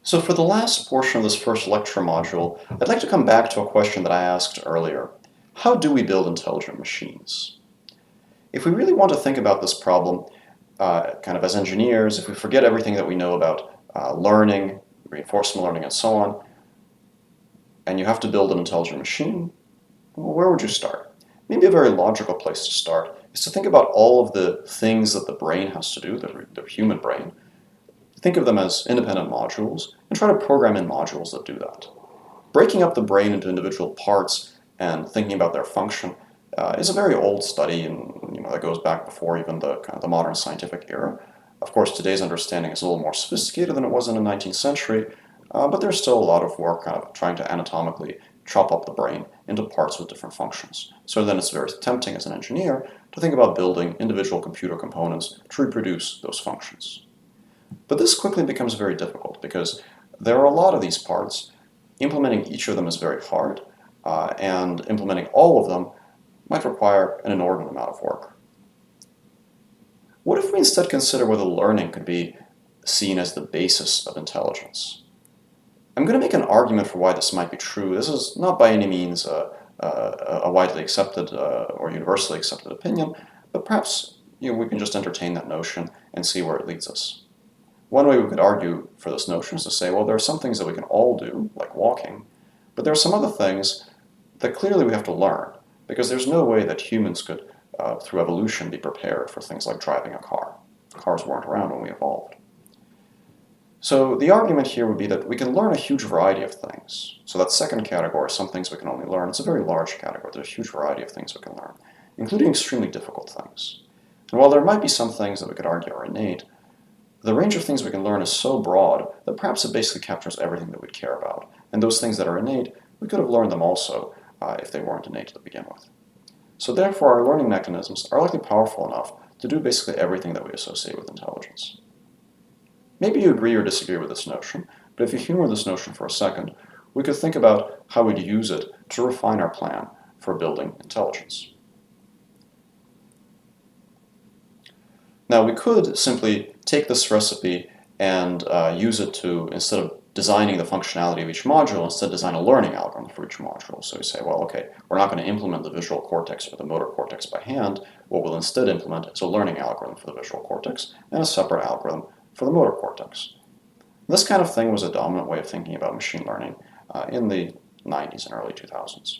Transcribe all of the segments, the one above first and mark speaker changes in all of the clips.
Speaker 1: So for the last portion of this first lecture module, I'd like to come back to a question that I asked earlier. How do we build intelligent machines? If we really want to think about this problem, kind of as engineers, if we forget everything that we know about learning, reinforcement learning, and so on, and you have to build an intelligent machine, well, where would you start? Maybe a very logical place to start is to think about all of the things that the brain has to do, the human brain. Think of them as independent modules and try to program in modules that do that. Breaking up the brain into individual parts and thinking about their function is a very old study, and that goes back before even the kind of the modern scientific era. Of course, today's understanding is a little more sophisticated than it was in the 19th century, but there's still a lot of work kind of trying to anatomically chop up the brain into parts with different functions. So then it's very tempting as an engineer to think about building individual computer components to reproduce those functions. But this quickly becomes very difficult because there are a lot of these parts. Implementing each of them is very hard, and implementing all of them might require an inordinate amount of work. What if we instead consider whether learning could be seen as the basis of intelligence? I'm going to make an argument for why this might be true. This is not by any means a widely accepted or universally accepted opinion, but perhaps we can just entertain that notion and see where it leads us. One way we could argue for this notion is to say, well, there are some things that we can all do, like walking, but there are some other things that clearly we have to learn, because there's no way that humans could, through evolution, be prepared for things like driving a car. Cars weren't around when we evolved. So the argument here would be that we can learn a huge variety of things. So that second category, some things we can only learn, it's a very large category. There's a huge variety of things we can learn, including extremely difficult things. And while there might be some things that we could argue are innate, the range of things we can learn is so broad that perhaps it basically captures everything that we care about. And those things that are innate, we could have learned them also if they weren't innate to begin with. So therefore, our learning mechanisms are likely powerful enough to do basically everything that we associate with intelligence. Maybe you agree or disagree with this notion, but if you humor this notion for a second, we could think about how we'd use it to refine our plan for building intelligence. Now, we could simply take this recipe and use it to, instead of designing the functionality of each module, instead design a learning algorithm for each module. So we say, well, okay, we're not going to implement the visual cortex or the motor cortex by hand. What we'll instead implement is a learning algorithm for the visual cortex and a separate algorithm for the motor cortex. This kind of thing was a dominant way of thinking about machine learning in the 90s and early 2000s.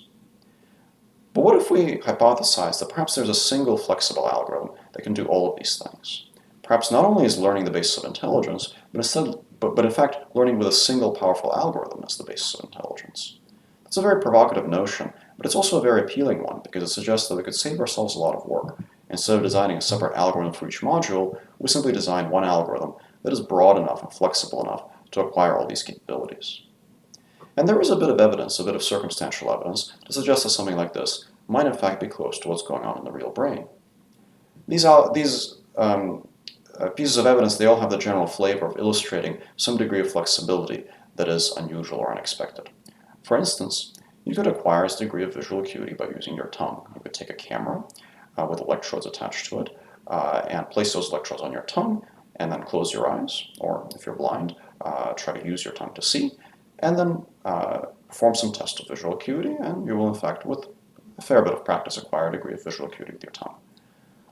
Speaker 1: But what if we hypothesize that perhaps there's a single flexible algorithm that can do all of these things? Perhaps not only is learning the basis of intelligence, but in fact learning with a single powerful algorithm is the basis of intelligence. That's a very provocative notion, but it's also a very appealing one because it suggests that we could save ourselves a lot of work. Instead of designing a separate algorithm for each module, we simply design one algorithm that is broad enough and flexible enough to acquire all these capabilities. And there is a bit of evidence, a bit of circumstantial evidence, to suggest that something like this might in fact be close to what's going on in the real brain. These pieces of evidence, they all have the general flavor of illustrating some degree of flexibility that is unusual or unexpected. For instance, you could acquire this degree of visual acuity by using your tongue. You could take a camera with electrodes attached to it and place those electrodes on your tongue and then close your eyes, or if you're blind, try to use your tongue to see, and then perform some tests of visual acuity, and you will in fact, with a fair bit of practice, acquire a degree of visual acuity with your tongue.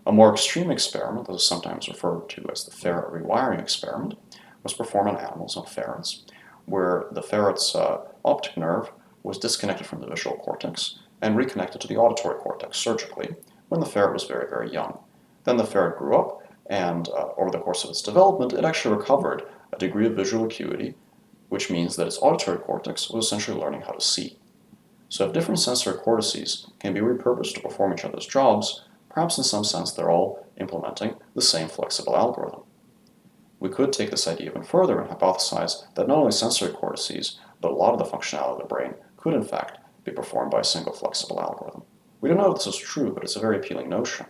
Speaker 1: A more extreme experiment, that is sometimes referred to as the ferret rewiring experiment, was performed on animals, on ferrets, where the ferret's optic nerve was disconnected from the visual cortex and reconnected to the auditory cortex surgically when the ferret was very, very young. Then the ferret grew up, and over the course of its development, it actually recovered a degree of visual acuity, which means that its auditory cortex was essentially learning how to see. So if different sensory cortices can be repurposed to perform each other's jobs, perhaps in some sense they're all implementing the same flexible algorithm. We could take this idea even further and hypothesize that not only sensory cortices, but a lot of the functionality of the brain could in fact be performed by a single flexible algorithm. We don't know if this is true, but it's a very appealing notion.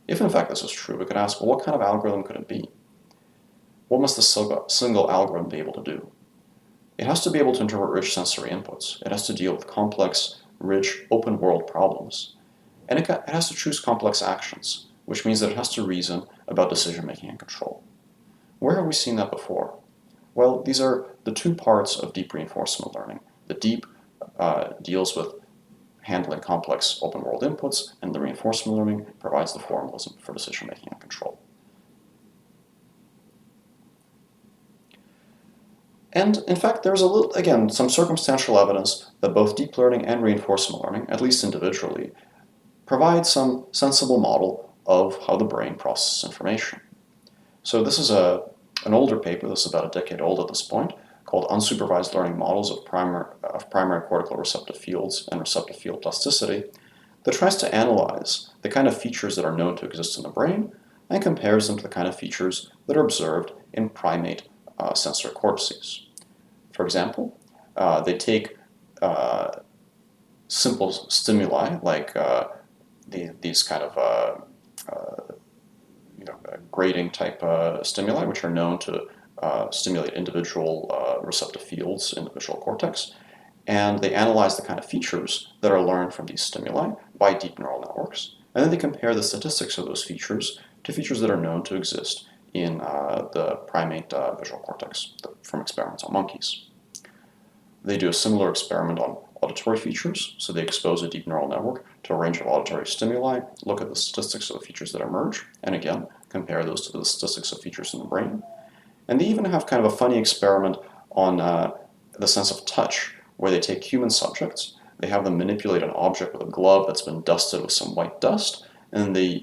Speaker 1: If in fact this is true, we could ask, well, what kind of algorithm could it be? What must the single algorithm be able to do? It has to be able to interpret rich sensory inputs. It has to deal with complex, rich, open-world problems. And it has to choose complex actions, which means that it has to reason about decision-making and control. Where have we seen that before? Well, these are the two parts of deep reinforcement learning. The deep deals with handling complex open-world inputs, and the reinforcement learning provides the formalism for decision-making and control. And in fact, there's again, some circumstantial evidence that both deep learning and reinforcement learning, at least individually, provide some sensible model of how the brain processes information. So this is an older paper, this is about a decade old at this point, called Unsupervised Learning Models of Primary Cortical Receptive Fields and Receptive Field Plasticity, that tries to analyze the kind of features that are known to exist in the brain and compares them to the kind of features that are observed in primate sensory cortices. For example, they take simple stimuli like these kind of grading type stimuli, which are known to stimulate individual receptive fields in the visual cortex, and they analyze the kind of features that are learned from these stimuli by deep neural networks, and then they compare the statistics of those features to features that are known to exist in the primate visual cortex from experiments on monkeys. They do a similar experiment on auditory features, so they expose a deep neural network to a range of auditory stimuli, look at the statistics of the features that emerge, and again, compare those to the statistics of features in the brain. And they even have kind of a funny experiment on the sense of touch, where they take human subjects, they have them manipulate an object with a glove that's been dusted with some white dust, and they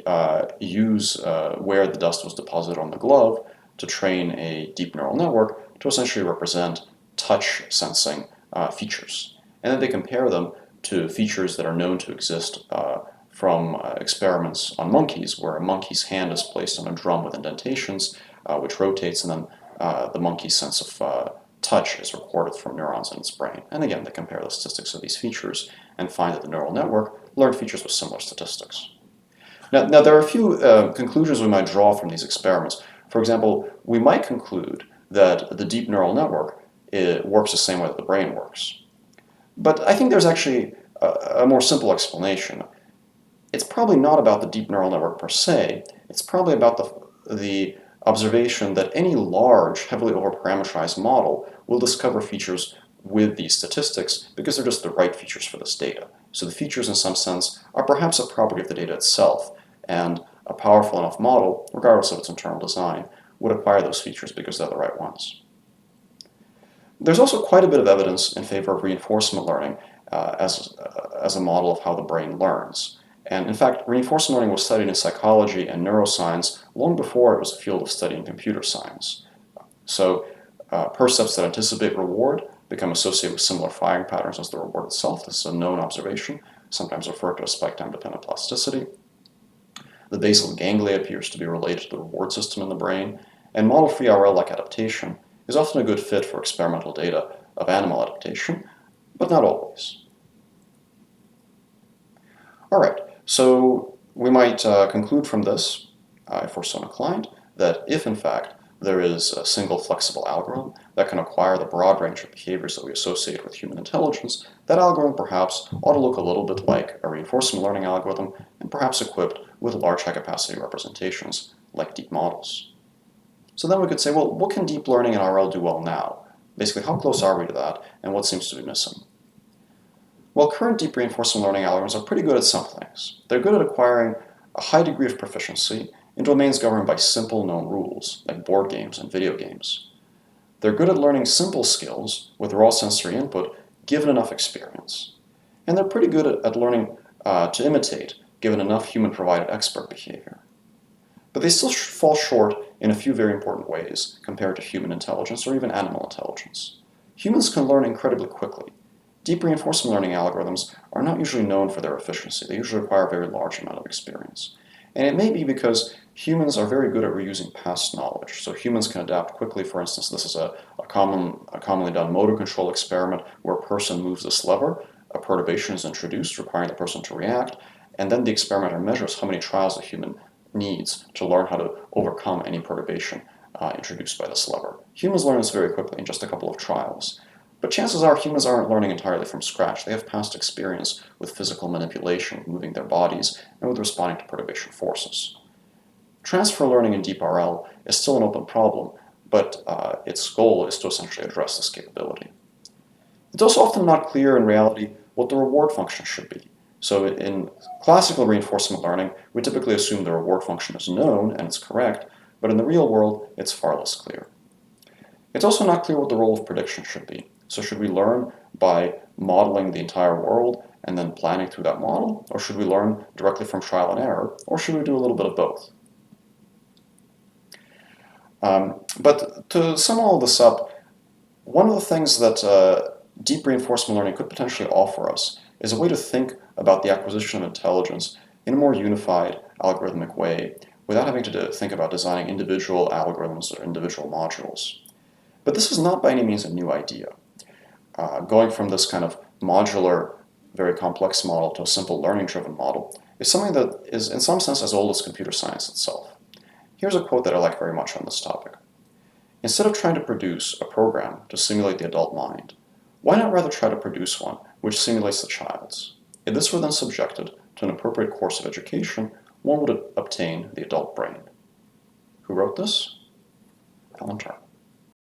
Speaker 1: use where the dust was deposited on the glove to train a deep neural network to essentially represent touch sensing features. And then they compare them to features that are known to exist from experiments on monkeys, where a monkey's hand is placed on a drum with indentations, which rotates, and then the monkey's sense of touch is recorded from neurons in its brain. And again, they compare the statistics of these features and find that the neural network learned features with similar statistics. Now there are a few conclusions we might draw from these experiments. For example, we might conclude that the deep neural network works the same way that the brain works. But I think there's actually a more simple explanation. It's probably not about the deep neural network per se. It's probably about the observation that any large, heavily overparameterized model will discover features with these statistics because they're just the right features for this data. So the features, in some sense, are perhaps a property of the data itself, and a powerful enough model, regardless of its internal design, would acquire those features because they're the right ones. There's also quite a bit of evidence in favor of reinforcement learning as a model of how the brain learns. And in fact, reinforcement learning was studied in psychology and neuroscience long before it was a field of study in computer science. So percepts that anticipate reward become associated with similar firing patterns as the reward itself. This is a known observation, sometimes referred to as spike-time-dependent plasticity. The basal ganglia appears to be related to the reward system in the brain, and model-free RL-like adaptation is often a good fit for experimental data of animal adaptation, but not always. All right, so we might conclude from this, if we're so inclined, that if in fact there is a single flexible algorithm that can acquire the broad range of behaviors that we associate with human intelligence, that algorithm perhaps ought to look a little bit like a reinforcement learning algorithm and perhaps equipped with large high-capacity representations like deep models. So then we could say, well, what can deep learning and RL do well now? Basically, how close are we to that, and what seems to be missing? Well, current deep reinforcement learning algorithms are pretty good at some things. They're good at acquiring a high degree of proficiency in domains governed by simple known rules, like board games and video games. They're good at learning simple skills with raw sensory input given enough experience. And they're pretty good at learning to imitate given enough human-provided expert behavior. But they still fall short in a few very important ways compared to human intelligence or even animal intelligence. Humans can learn incredibly quickly. Deep reinforcement learning algorithms are not usually known for their efficiency. They usually require a very large amount of experience. And it may be because humans are very good at reusing past knowledge. So humans can adapt quickly. For instance, this is a commonly done motor control experiment where a person moves this lever, a perturbation is introduced requiring the person to react, and then the experimenter measures how many trials the human needs to learn how to overcome any perturbation introduced by this lever. Humans learn this very quickly in just a couple of trials. But chances are humans aren't learning entirely from scratch. They have past experience with physical manipulation, moving their bodies, and with responding to perturbation forces. Transfer learning in deep RL is still an open problem, but its goal is to essentially address this capability. It's also often not clear in reality what the reward function should be. So in classical reinforcement learning, we typically assume the reward function is known and it's correct, but in the real world, it's far less clear. It's also not clear what the role of prediction should be. So should we learn by modeling the entire world and then planning through that model, or should we learn directly from trial and error, or should we do a little bit of both? But to sum all this up, one of the things that deep reinforcement learning could potentially offer us is a way to think about the acquisition of intelligence in a more unified algorithmic way without having to think about designing individual algorithms or individual modules. But this is not by any means a new idea. Going from this kind of modular, very complex model to a simple learning-driven model is something that is in some sense as old as computer science itself. Here's a quote that I like very much on this topic. Instead of trying to produce a program to simulate the adult mind, why not rather try to produce one which simulates the child's? If this were then subjected to an appropriate course of education, one would obtain the adult brain. Who wrote this? Alan Turing.